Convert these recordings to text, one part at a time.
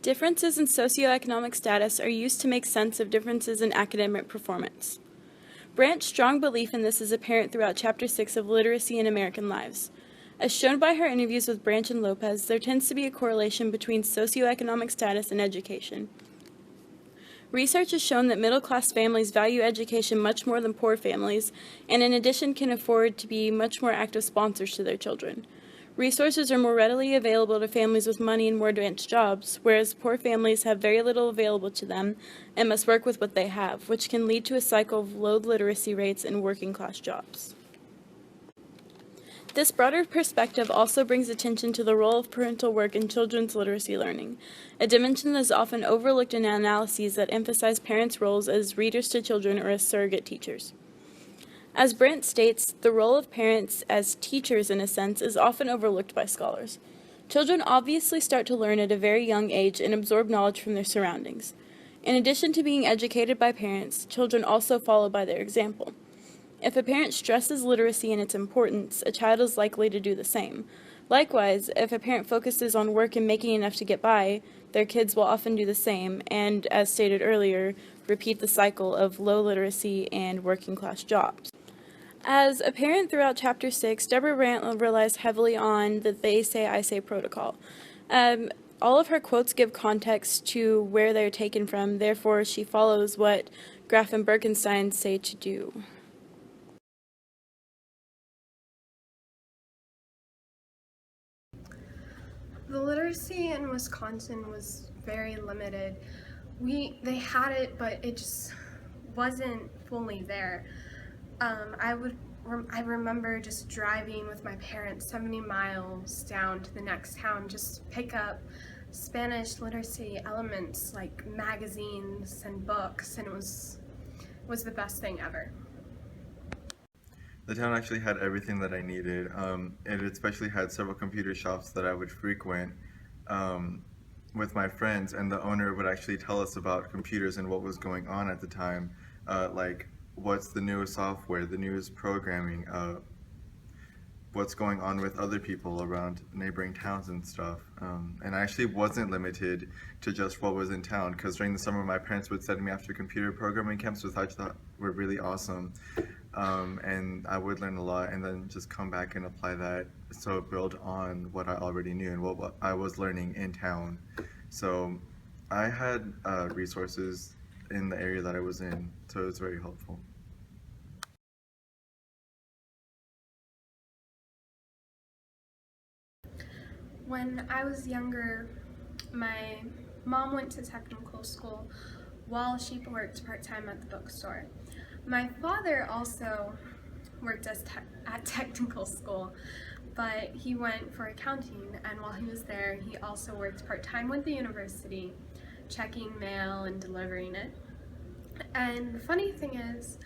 Differences in socioeconomic status are used to make sense of differences in academic performance. Brandt's strong belief in this is apparent throughout Chapter 6 of Literacy in American Lives. As shown by her interviews with Brandt and Lopez, there tends to be a correlation between socioeconomic status and education. Research has shown that middle-class families value education much more than poor families, and in addition can afford to be much more active sponsors to their children. Resources are more readily available to families with money and more advanced jobs, whereas poor families have very little available to them and must work with what they have, which can lead to a cycle of low literacy rates and working-class jobs. This broader perspective also brings attention to the role of parental work in children's literacy learning, a dimension that is often overlooked in analyses that emphasize parents' roles as readers to children or as surrogate teachers. As Brandt states, the role of parents as teachers, in a sense, is often overlooked by scholars. Children obviously start to learn at a very young age and absorb knowledge from their surroundings. In addition to being educated by parents, children also follow by their example. If a parent stresses literacy and its importance, a child is likely to do the same. Likewise, if a parent focuses on work and making enough to get by, their kids will often do the same and, as stated earlier, repeat the cycle of low literacy and working-class jobs. As a parent throughout Chapter 6, Deborah Brandt relies heavily on the they say, I say protocol. All of her quotes give context to where they're taken from, therefore she follows what Graff and Birkenstein say to do. The literacy in Wisconsin was very limited. They had it, but it just wasn't fully there. I remember just driving with my parents 70 miles down to the next town just to pick up Spanish literacy elements like magazines and books, and it was the best thing ever. The town actually had everything that I needed. It especially had several computer shops that I would frequent with my friends, and the owner would actually tell us about computers and what was going on at the time, like what's the newest software, the newest programming, what's going on with other people around neighboring towns and stuff. And I actually wasn't limited to just what was in town, because during the summer my parents would send me after computer programming camps, which I thought were really awesome. And I would learn a lot and then just come back and apply that, so build on what I already knew and what I was learning in town. So I had resources in the area that I was in, so it was very helpful. When I was younger, my mom went to technical school while she worked part-time at the bookstore. My father also worked at technical school, but he went for accounting, and while he was there, he also worked part-time with the university, checking mail and delivering it. And the funny thing is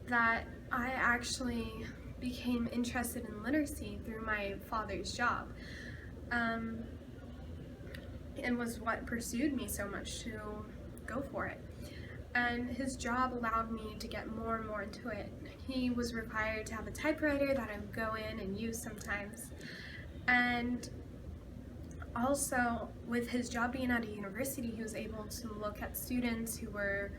that I actually became interested in literacy through my father's job. It was what pursued me so much to go for it. And his job allowed me to get more and more into it. He was required to have a typewriter that I would go in and use sometimes. And also, with his job being at a university, he was able to look at students who were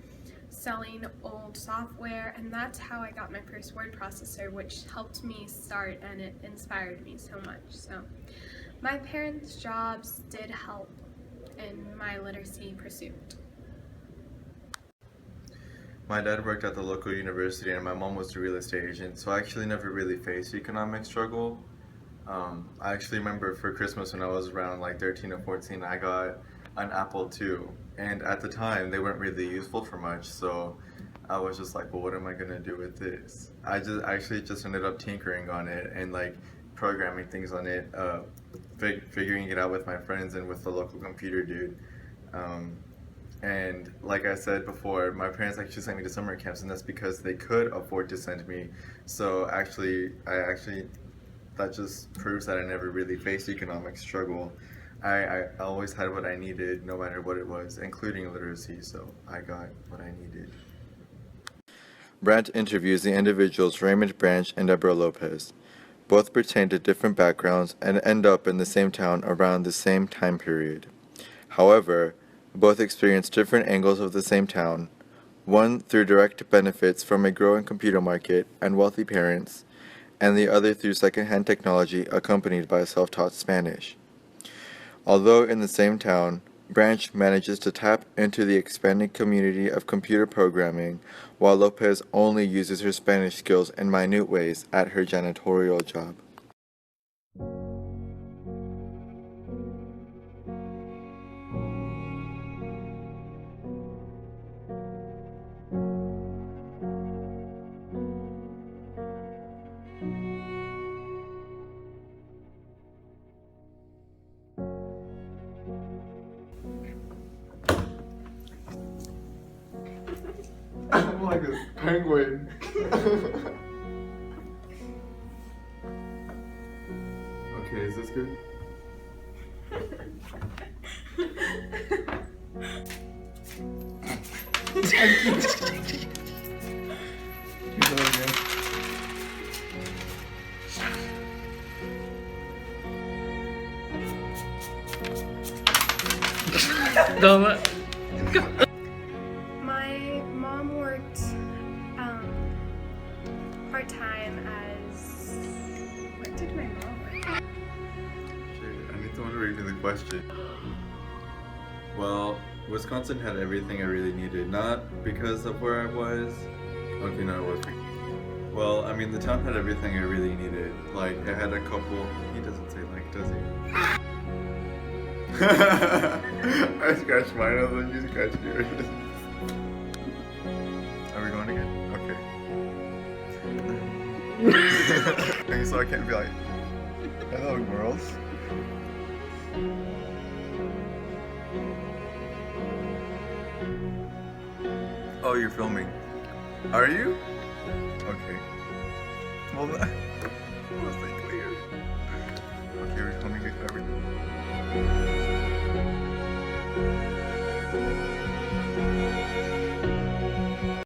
selling old software, and that's how I got my first word processor, which helped me start, and it inspired me so much. So my parents' jobs did help in my literacy pursuit. My dad worked at the local university and my mom was the real estate agent, so I actually never really faced economic struggle. I actually remember for Christmas when I was around like 13 or 14, I got an Apple II, and at the time they weren't really useful for much, so I was just like, well, what am I gonna do with this? I just ended up tinkering on it and like programming things on it, figuring it out with my friends and with the local computer dude. And like I said before, my parents actually sent me to summer camps, and that's because they could afford to send me. So that just proves that I never really faced economic struggle. I always had what I needed, no matter what it was, including literacy, so I got what I needed. Brandt interviews the individuals Raymond Branch and Deborah Lopez. Both pertain to different backgrounds and end up in the same town around the same time period. However, both experience different angles of the same town, one through direct benefits from a growing computer market and wealthy parents, and the other through secondhand technology accompanied by self-taught Spanish. Although in the same town, Branch manages to tap into the expanding community of computer programming, while Lopez only uses her Spanish skills in minute ways at her janitorial job. I'm like a penguin. Okay, is this good? My mom worked part-time as... What did my mom work? I need someone to read me the question. Well, Wisconsin had everything I really needed, not because of where I was. Okay, no, it was. Well, I mean, the town had everything I really needed. Like, it had a couple. He doesn't say like, does he? I scratched mine, and then you scratched yours. Are we going again? Okay. Okay, so I can't be like, hello, girls. Oh, you're filming. Are you? Okay. Well, that wasn't clear. Okay, we're filming everything.